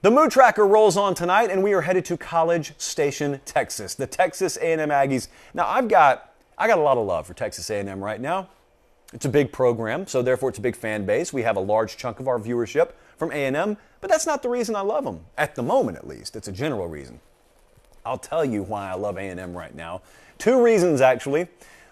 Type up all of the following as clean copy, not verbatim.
The Mood Tracker rolls on tonight, and we are headed to College Station, Texas. The Texas A&M Aggies. Now, I got a lot of love for Texas A&M right now. It's a big program, so therefore it's a big fan base. We have a large chunk of our viewership from A&M, but that's not the reason I love them, at the moment at least. It's a general reason. I'll tell you why I love A&M right now. Two reasons, actually.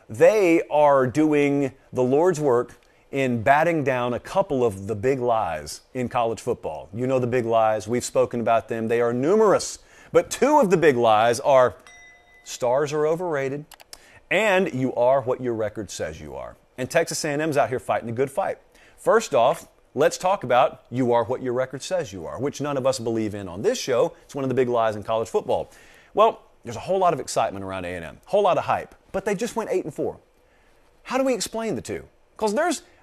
They are doing the Lord's work in batting down a couple of the big lies in college football. You know the big lies. We've spoken about them. They are numerous. But two of the big lies are stars are overrated and you are what your record says you are. And Texas A&M's out here fighting a good fight. First off, let's talk about you are what your record says you are, which none of us believe in on this show. It's one of the big lies in college football. Well, there's a whole lot of excitement around A&M, a whole lot of hype, but they just went 8-4. How do we explain the two? Because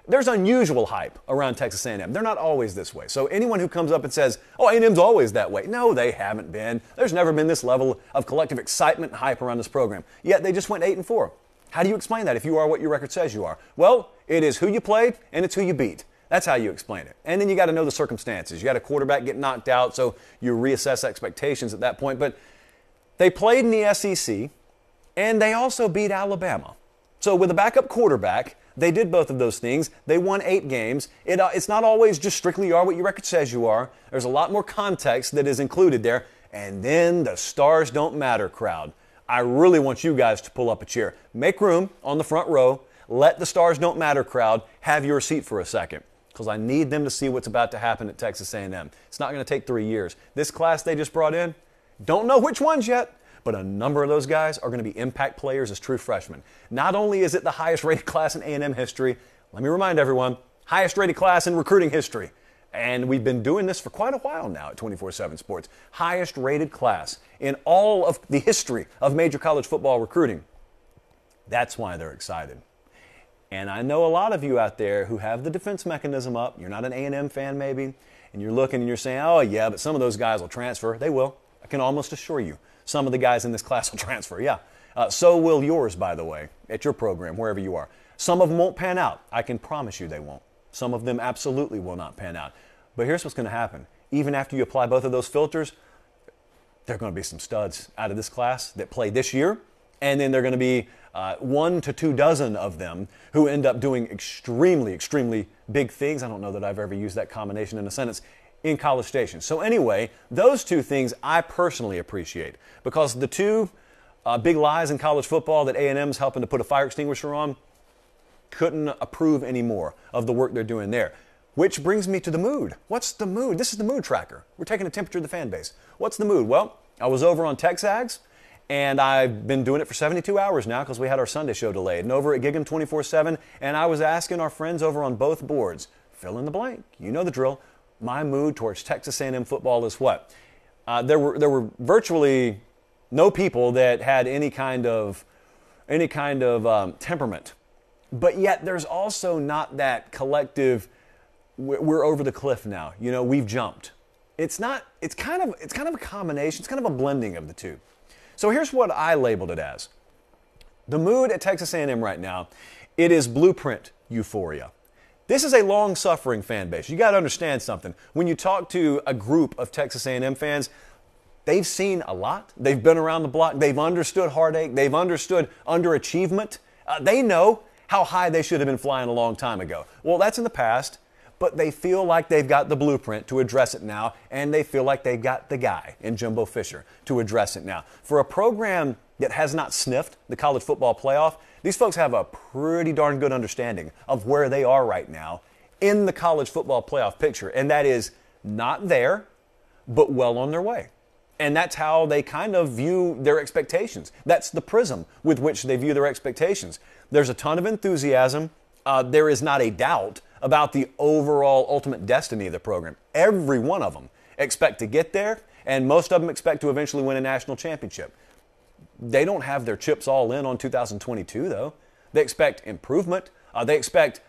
there's unusual hype around Texas A&M. They're not always this way. So anyone who comes up and says, oh, A&M's always that way. No, they haven't been. There's never been this level of collective excitement and hype around this program. Yet they just went 8-4. How do you explain that if you are what your record says you are? Well, it is who you played and it's who you beat. That's how you explain it. And then you got to know the circumstances. You got a quarterback get knocked out, so you reassess expectations at that point. But they played in the SEC, and they also beat Alabama. So with a backup quarterback, they did both of those things. They won 8 games. It's not always just strictly you are what your record says you are. There's a lot more context that is included there. And then the stars don't matter crowd. I really want you guys to pull up a chair. Make room on the front row. Let the stars don't matter crowd have your seat for a second, because I need them to see what's about to happen at Texas A&M. It's not going to take 3 years. This class they just brought in, don't know which ones yet, but a number of those guys are going to be impact players as true freshmen. Not only is it the highest rated class in A&M history, let me remind everyone, highest rated class in recruiting history. And we've been doing this for quite a while now at 24/7 Sports. Highest rated class in all of the history of major college football recruiting. That's why they're excited. And I know a lot of you out there who have the defense mechanism up. You're not an A&M fan maybe, and you're looking and you're saying, oh yeah, but some of those guys will transfer. They will. I can almost assure you. Some of the guys in this class will transfer, yeah. So will yours, by the way, at your program, wherever you are. Some of them won't pan out. I can promise you they won't. Some of them absolutely will not pan out. But here's what's going to happen. Even after you apply both of those filters, there are going to be some studs out of this class that play this year, and then there are going to be 1 to 2 dozen of them who end up doing extremely, extremely big things. I don't know that I've ever used that combination in a sentence in College Station. So anyway, those two things I personally appreciate, because the two big lies in college football that A&M's helping to put a fire extinguisher on, couldn't approve any more of the work they're doing there. Which brings me to the mood. What's the mood? This is the Mood Tracker. We're taking a temperature of the fan base. What's the mood? Well, I was over on TexAgs, and I've been doing it for 72 hours now because we had our Sunday show delayed. And over at Gig'em 24/7, and I was asking our friends over on both boards, fill in the blank. You know the drill. My mood towards Texas A&M football is what? There were virtually no people that had any kind of temperament, but yet there's also not that collective. We're over the cliff now. You know, we've jumped. It's kind of a combination. It's kind of a blending of the two. So here's what I labeled it as. The mood at Texas A&M right now, it is blueprint euphoria. This is a long-suffering fan base. You got to understand something. When you talk to a group of Texas A&M fans, they've seen a lot. They've been around the block. They've understood heartache. They've understood underachievement. They know how high they should have been flying a long time ago. Well, that's in the past, but they feel like they've got the blueprint to address it now, and they feel like they've got the guy in Jimbo Fisher to address it now. For a program that has not sniffed the college football playoff, these folks have a pretty darn good understanding of where they are right now in the college football playoff picture, and that is not there, but well on their way. And that's how they kind of view their expectations. That's the prism with which they view their expectations. There's a ton of enthusiasm. There is not a doubt about the overall ultimate destiny of the program. Every one of them expect to get there, and most of them expect to eventually win a national championship. They don't have their chips all in on 2022, though. They expect improvement. They expect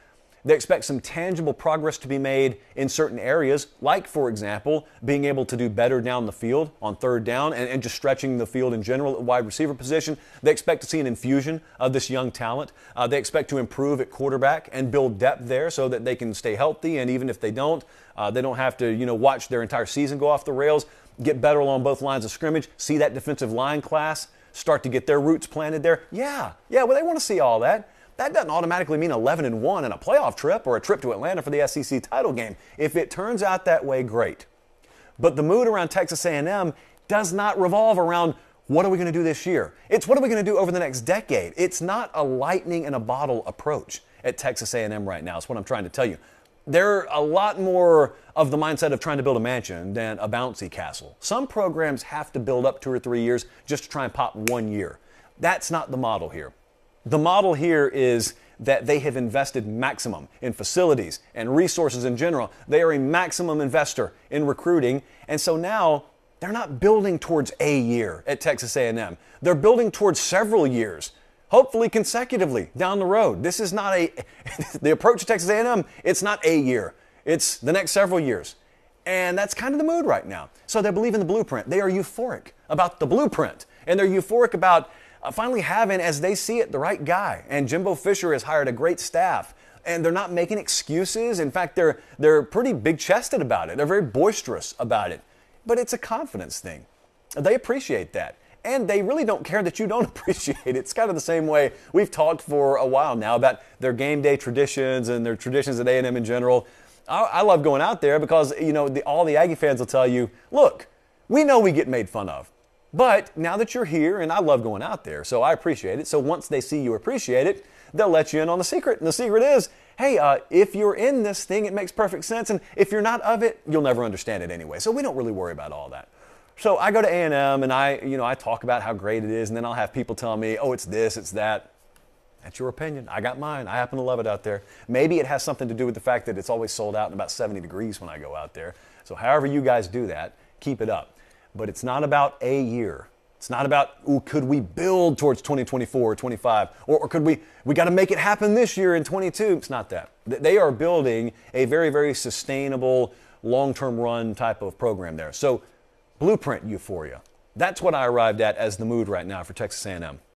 They expect some tangible progress to be made in certain areas, like, for example, being able to do better down the field on third down and just stretching the field in general at wide receiver position. They expect to see an infusion of this young talent. They expect to improve at quarterback and build depth there so that they can stay healthy, and even if they don't have to, watch their entire season go off the rails. Get better along both lines of scrimmage, see that defensive line class start to get their roots planted there. Yeah, well, they want to see all that. That doesn't automatically mean 11-1 and a playoff trip or a trip to Atlanta for the SEC title game. If it turns out that way, great. But the mood around Texas A&M does not revolve around what are we going to do this year. It's what are we going to do over the next decade. It's not a lightning in a bottle approach at Texas A&M right now. That's what I'm trying to tell you. They're a lot more of the mindset of trying to build a mansion than a bouncy castle. Some programs have to build up 2 or 3 years just to try and pop 1 year. That's not the model here. The model here is that they have invested maximum in facilities and resources in general. They are a maximum investor in recruiting, and so now they're not building towards a year at Texas A&M. They're building towards several years, hopefully consecutively down the road. This is not the approach to Texas A&M, it's not a year. It's the next several years. And that's kind of the mood right now. So they believe in the blueprint. They are euphoric about the blueprint, and they're euphoric about finally having, as they see it, the right guy. And Jimbo Fisher has hired a great staff, and they're not making excuses. In fact, they're pretty big-chested about it. They're very boisterous about it. But it's a confidence thing. They appreciate that. And they really don't care that you don't appreciate it. It's kind of the same way we've talked for a while now about their game day traditions and their traditions at A&M in general. I love going out there because, all the Aggie fans will tell you, look, we know we get made fun of. But now that you're here, and I love going out there, so I appreciate it. So once they see you appreciate it, they'll let you in on the secret. And the secret is, hey, if you're in this thing, it makes perfect sense. And if you're not of it, you'll never understand it anyway. So we don't really worry about all that. So I go to A&M and I talk about how great it is, and then I'll have people tell me, oh, it's this, it's that. That's your opinion. I got mine. I happen to love it out there. Maybe it has something to do with the fact that it's always sold out in about 70 degrees when I go out there. So however you guys do that, keep it up. But it's not about a year. It's not about, could we build towards 2024 or 25? Or could we got to make it happen this year in 22? It's not that. They are building a very, very sustainable, long-term run type of program there. So blueprint euphoria. That's what I arrived at as the mood right now for Texas A&M.